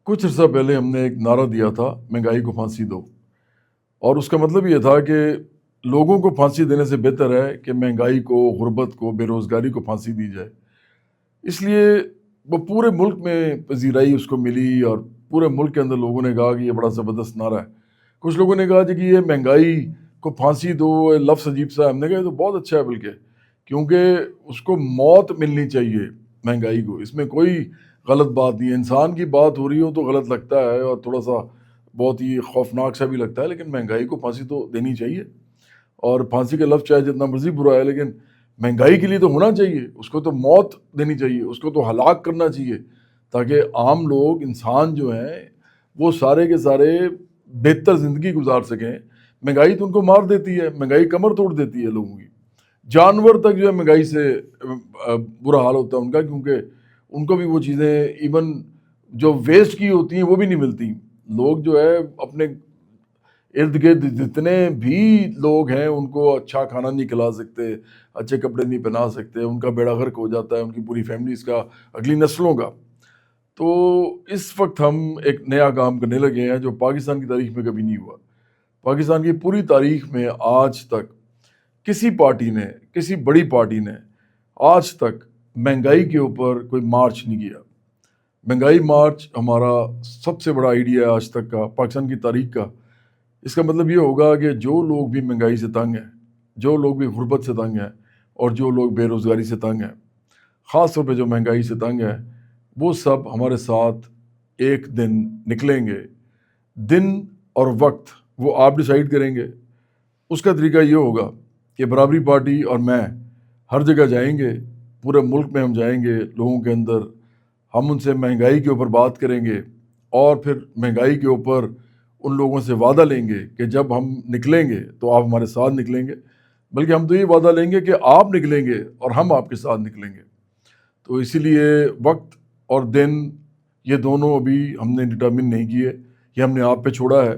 کچھ عرصہ پہلے ہم نے ایک نعرہ دیا تھا، مہنگائی کو پھانسی دو، اور اس کا مطلب یہ تھا کہ لوگوں کو پھانسی دینے سے بہتر ہے کہ مہنگائی کو، غربت کو، بے روزگاری کو پھانسی دی جائے۔ اس لیے وہ پورے ملک میں پذیرائی اس کو ملی، اور پورے ملک کے اندر لوگوں نے کہا کہ یہ بڑا زبردست نعرہ ہے۔ کچھ لوگوں نے کہا کہ یہ مہنگائی کو پھانسی دو، یہ لفظ عجیب سا ہے۔ ہم نے کہا یہ تو بہت اچھا ہے، بلکہ کیونکہ اس کو موت ملنی چاہیے مہنگائی کو، اس میں کوئی غلط بات نہیں ہے۔ انسان کی بات ہو رہی ہو تو غلط لگتا ہے اور تھوڑا سا بہت ہی خوفناک سا بھی لگتا ہے، لیکن مہنگائی کو پھانسی تو دینی چاہیے۔ اور پھانسی کا لفظ چاہے جتنا مرضی برا ہے، لیکن مہنگائی کے لیے تو ہونا چاہیے، اس کو تو موت دینی چاہیے، اس کو تو ہلاک کرنا چاہیے، تاکہ عام لوگ، انسان جو ہیں، وہ سارے کے سارے بہتر زندگی گزار سکیں۔ مہنگائی تو ان کو مار دیتی ہے، مہنگائی کمر توڑ دیتی ہے لوگوں کی۔ جانور تک جو ہے مہنگائی سے برا حال ہوتا ہے ان کا، کیونکہ ان کو بھی وہ چیزیں ایون جو ویسٹ کی ہوتی ہیں وہ بھی نہیں ملتی۔ لوگ جو ہے اپنے ارد گرد جتنے بھی لوگ ہیں ان کو اچھا کھانا نہیں کھلا سکتے، اچھے کپڑے نہیں پہنا سکتے، ان کا بیڑا غرق ہو جاتا ہے، ان کی پوری فیملیز کا، اگلی نسلوں کا۔ تو اس وقت ہم ایک نیا کام کرنے لگے ہیں جو پاکستان کی تاریخ میں کبھی نہیں ہوا۔ پاکستان کی پوری تاریخ میں آج تک کسی پارٹی نے، کسی بڑی پارٹی نے آج تک مہنگائی کے اوپر کوئی مارچ نہیں کیا۔ مہنگائی مارچ ہمارا سب سے بڑا آئیڈیا ہے آج تک کا، پاکستان کی تاریخ کا۔ اس کا مطلب یہ ہوگا کہ جو لوگ بھی مہنگائی سے تنگ ہیں، جو لوگ بھی غربت سے تنگ ہیں، اور جو لوگ بے روزگاری سے تنگ ہیں، خاص طور پہ جو مہنگائی سے تنگ ہیں، وہ سب ہمارے ساتھ ایک دن نکلیں گے۔ دن اور وقت وہ آپ ڈیسائیڈ کریں گے۔ اس کا طریقہ یہ ہوگا کہ برابری پارٹی اور میں ہر جگہ جائیں گے، پورے ملک میں ہم جائیں گے، لوگوں کے اندر ہم ان سے مہنگائی کے اوپر بات کریں گے، اور پھر مہنگائی کے اوپر ان لوگوں سے وعدہ لیں گے کہ جب ہم نکلیں گے تو آپ ہمارے ساتھ نکلیں گے، بلکہ ہم تو یہ وعدہ لیں گے کہ آپ نکلیں گے اور ہم آپ کے ساتھ نکلیں گے۔ تو اسی لیے وقت اور دن یہ دونوں ابھی ہم نے ڈٹرمن نہیں کیے، یہ ہم نے آپ پہ چھوڑا ہے۔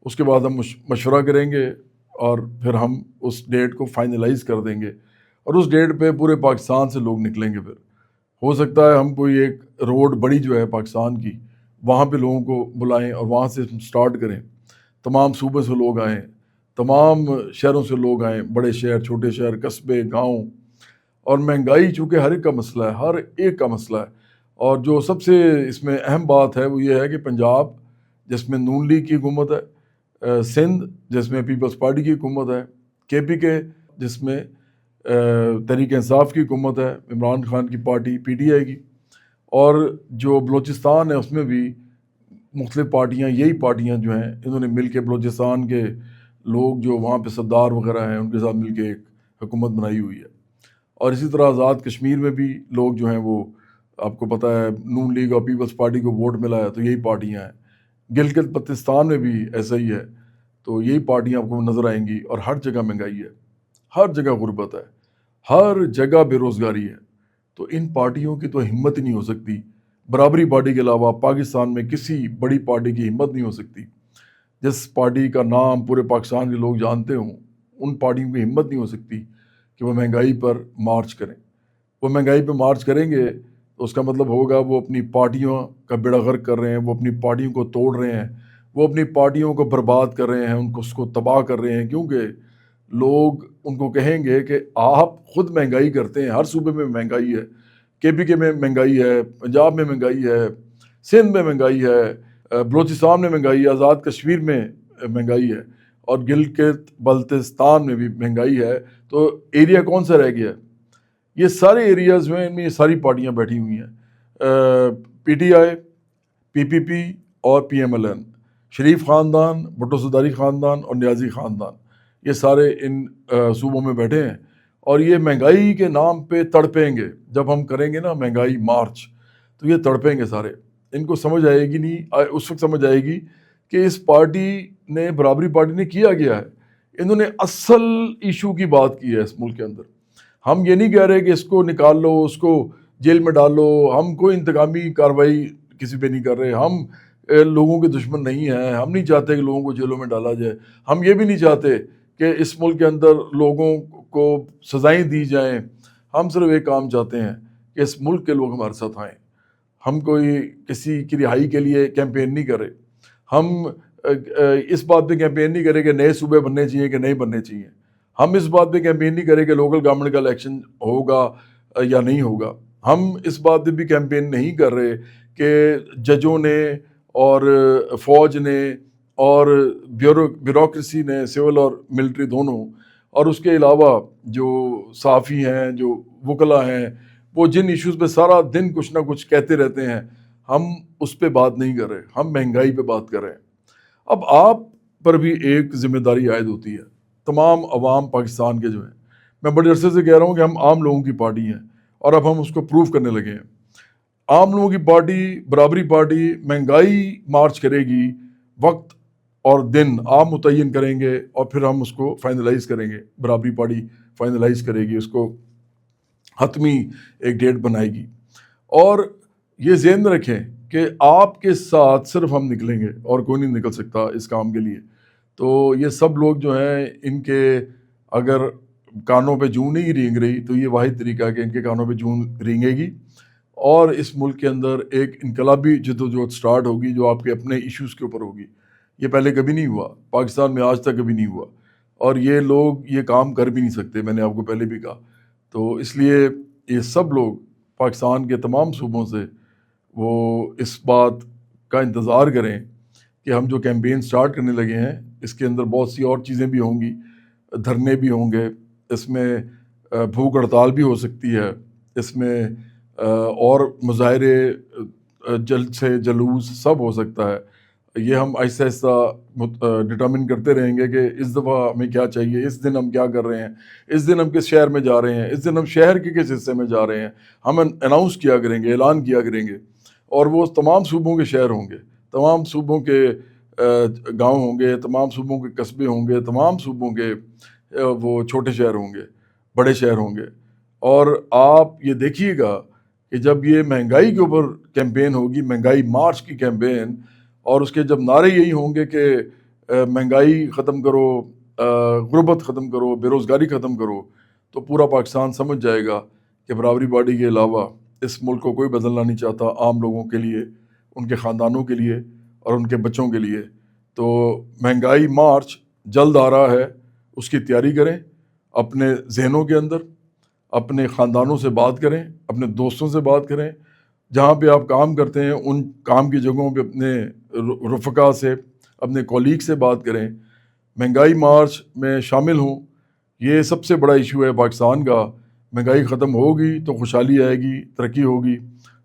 اس کے بعد ہم مشورہ کریں گے اور پھر ہم اس ڈیٹ کو فائنلائز کر دیں گے، اور اس ڈیٹ پہ پورے پاکستان سے لوگ نکلیں گے۔ پھر ہو سکتا ہے ہم کوئی ایک روڈ بڑی جو ہے پاکستان کی، وہاں پہ لوگوں کو بلائیں اور وہاں سے سٹارٹ کریں۔ تمام صوبے سے لوگ آئیں، تمام شہروں سے لوگ آئیں، بڑے شہر، چھوٹے شہر، قصبے، گاؤں۔ اور مہنگائی چونکہ ہر ایک کا مسئلہ ہے، ہر ایک کا مسئلہ ہے، اور جو سب سے اس میں اہم بات ہے وہ یہ ہے کہ پنجاب جس میں نون لیگ کی حکومت ہے، سندھ جس میں پیپلز پارٹی کی حکومت ہے، KPK جس میں تحریک انصاف کی حکومت ہے، عمران خان کی پارٹی PTI کی، اور جو بلوچستان ہے اس میں بھی مختلف پارٹیاں، یہی پارٹیاں جو ہیں انہوں نے مل کے بلوچستان کے لوگ جو وہاں پہ سردار وغیرہ ہیں ان کے ساتھ مل کے ایک حکومت بنائی ہوئی ہے۔ اور اسی طرح آزاد کشمیر میں بھی لوگ جو ہیں وہ آپ کو پتہ ہے نون لیگ اور پیپلز پارٹی کو ووٹ ملا ہے، تو یہی پارٹیاں ہیں۔ گلگت بلتستان میں بھی ایسا ہی ہے، تو یہی پارٹیاں آپ کو نظر آئیں گی، اور ہر جگہ مہنگائی ہے، ہر جگہ غربت ہے، ہر جگہ بے روزگاری ہے۔ تو ان پارٹیوں کی تو ہمت ہی نہیں ہو سکتی، برابری پارٹی کے علاوہ پاکستان میں کسی بڑی پارٹی کی ہمت نہیں ہو سکتی جس پارٹی کا نام پورے پاکستان کے لوگ جانتے ہوں۔ ان پارٹیوں کی ہمت نہیں ہو سکتی کہ وہ مہنگائی پر مارچ کریں۔ وہ مہنگائی پہ مارچ کریں گے تو اس کا مطلب ہوگا وہ اپنی پارٹیوں کا بیڑا غرق کر رہے ہیں، وہ اپنی پارٹیوں کو توڑ رہے ہیں، وہ اپنی پارٹیوں کو برباد کر رہے ہیں، ان کو اس کو تباہ کر رہے ہیں، کیونکہ لوگ ان کو کہیں گے کہ آپ خود مہنگائی کرتے ہیں، ہر صوبے میں مہنگائی ہے، KPK میں مہنگائی ہے، پنجاب میں مہنگائی ہے، سندھ میں مہنگائی ہے، بلوچستان میں مہنگائی ہے، آزاد کشمیر میں مہنگائی ہے، اور گلگت بلتستان میں بھی مہنگائی ہے۔ تو ایریا کون سا رہ گیا ہے؟ یہ سارے ایریاز میں ان میں یہ ساری پارٹیاں بیٹھی ہوئی ہیں، PTI، PPP اور PMLN، شریف خاندان، بھٹو زرداری خاندان اور نیازی خاندان، یہ سارے ان صوبوں میں بیٹھے ہیں، اور یہ مہنگائی کے نام پہ تڑپیں گے۔ جب ہم کریں گے نا مہنگائی مارچ تو یہ تڑپیں گے سارے، ان کو سمجھ آئے گی نہیں، اس وقت سمجھ آئے گی کہ اس پارٹی نے، برابری پارٹی نے کیا گیا ہے، انہوں نے اصل ایشو کی بات کی ہے اس ملک کے اندر۔ ہم یہ نہیں کہہ رہے کہ اس کو نکال لو، اس کو جیل میں ڈالو، ہم کوئی انتقامی کارروائی کسی پہ نہیں کر رہے، ہم لوگوں کے دشمن نہیں ہیں، ہم نہیں چاہتے کہ لوگوں کو جیلوں میں ڈالا جائے، ہم یہ بھی نہیں چاہتے کہ اس ملک کے اندر لوگوں کو سزائیں دی جائیں۔ ہم صرف ایک کام چاہتے ہیں کہ اس ملک کے لوگ ہمارے ساتھ آئیں، ہم کوئی کسی کی رہائی کے لیے کیمپین نہیں کر رہے. ہم اس بات پہ کیمپین نہیں کرے کہ نئے صوبے بننے چاہیے کہ نہیں بننے چاہیے. ہم اس بات پہ کیمپین نہیں کرے کہ لوکل گورنمنٹ کا الیکشن ہوگا یا نہیں ہوگا. ہم اس بات پہ بھی کیمپین نہیں کر رہے کہ ججوں نے اور فوج نے اور بیوروکریسی نے، سول اور ملٹری دونوں، اور اس کے علاوہ جو صحافی ہیں، جو وکلا ہیں، وہ جن ایشوز پہ سارا دن کچھ نہ کچھ کہتے رہتے ہیں، ہم اس پہ بات نہیں کر رہے. ہم مہنگائی پہ بات کر رہے ہیں. اب آپ پر بھی ایک ذمہ داری عائد ہوتی ہے، تمام عوام پاکستان کے جو ہیں. میں بڑے عرصے سے کہہ رہا ہوں کہ ہم عام لوگوں کی پارٹی ہیں، اور اب ہم اس کو پروف کرنے لگے ہیں. عام لوگوں کی پارٹی، برابری پارٹی، مہنگائی مارچ کرے گی. وقت اور دن آپ متعین کریں گے اور پھر ہم اس کو فائنلائز کریں گے. برابری پارٹی فائنلائز کرے گی، اس کو حتمی ایک ڈیٹ بنائے گی. اور یہ ذہن میں رکھیں کہ آپ کے ساتھ صرف ہم نکلیں گے اور کوئی نہیں نکل سکتا اس کام کے لیے. تو یہ سب لوگ جو ہیں، ان کے اگر کانوں پہ جوں نہیں رینگ رہی تو یہ واحد طریقہ ہے کہ ان کے کانوں پہ جوں رینگے گی، اور اس ملک کے اندر ایک انقلابی جدوجہد سٹارٹ ہوگی جو آپ کے اپنے ایشوز کے اوپر ہوگی. یہ پہلے کبھی نہیں ہوا پاکستان میں، آج تک کبھی نہیں ہوا، اور یہ لوگ یہ کام کر بھی نہیں سکتے. میں نے آپ کو پہلے بھی کہا. تو اس لیے یہ سب لوگ پاکستان کے تمام صوبوں سے وہ اس بات کا انتظار کریں کہ ہم جو کیمپین سٹارٹ کرنے لگے ہیں اس کے اندر بہت سی اور چیزیں بھی ہوں گی. دھرنے بھی ہوں گے، اس میں بھوک ہڑتال بھی ہو سکتی ہے، اس میں اور مظاہرے، جلد سے جلوس سب ہو سکتا ہے. یہ ہم آہستہ آہستہ ڈٹرمن کرتے رہیں گے کہ اس دفعہ ہمیں کیا چاہیے، اس دن ہم کیا کر رہے ہیں، اس دن ہم کس شہر میں جا رہے ہیں، اس دن ہم شہر کے کس حصے میں جا رہے ہیں. ہم اناؤنس کیا کریں گے، اعلان کیا کریں گے. اور وہ تمام صوبوں کے شہر ہوں گے، تمام صوبوں کے گاؤں ہوں گے، تمام صوبوں کے قصبے ہوں گے، تمام صوبوں کے وہ چھوٹے شہر ہوں گے، بڑے شہر ہوں گے. اور آپ یہ دیکھیے گا کہ جب یہ مہنگائی کے اوپر کیمپین ہوگی، مہنگائی مارچ کی کیمپین، اور اس کے جب نعرے یہی ہوں گے کہ مہنگائی ختم کرو، غربت ختم کرو، بے روزگاری ختم کرو، تو پورا پاکستان سمجھ جائے گا کہ برابری پارٹی کے علاوہ اس ملک کو کوئی بدلنا نہیں چاہتا، عام لوگوں کے لیے، ان کے خاندانوں کے لیے اور ان کے بچوں کے لیے. تو مہنگائی مارچ جلد آ رہا ہے، اس کی تیاری کریں. اپنے ذہنوں کے اندر اپنے خاندانوں سے بات کریں، اپنے دوستوں سے بات کریں، جہاں پہ آپ کام کرتے ہیں ان کام کی جگہوں پہ اپنے رفقا سے، اپنے کولیگ سے بات کریں. مہنگائی مارچ میں شامل ہوں. یہ سب سے بڑا ایشو ہے پاکستان کا. مہنگائی ختم ہوگی تو خوشحالی آئے گی، ترقی ہوگی.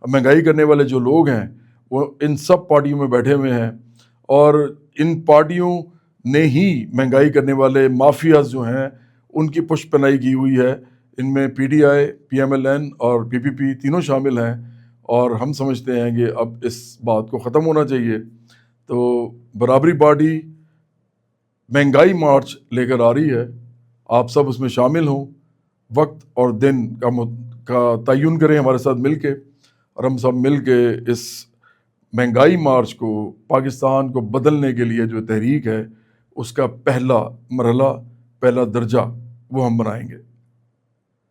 اب مہنگائی کرنے والے جو لوگ ہیں وہ ان سب پارٹیوں میں بیٹھے ہوئے ہیں، اور ان پارٹیوں نے ہی مہنگائی کرنے والے مافیاز جو ہیں ان کی پشت پناہی کی ہوئی ہے. ان میں P T I, P M L N اور پی پی پی تینوں شامل ہیں. اور ہم سمجھتے ہیں کہ اب اس بات کو ختم ہونا چاہیے. تو برابری پارٹی مہنگائی مارچ لے کر آ رہی ہے، آپ سب اس میں شامل ہوں. وقت اور دن کا تعین کریں ہمارے ساتھ مل کے، اور ہم سب مل کے اس مہنگائی مارچ کو، پاکستان کو بدلنے کے لیے جو تحریک ہے، اس کا پہلا مرحلہ، پہلا درجہ وہ ہم بنائیں گے.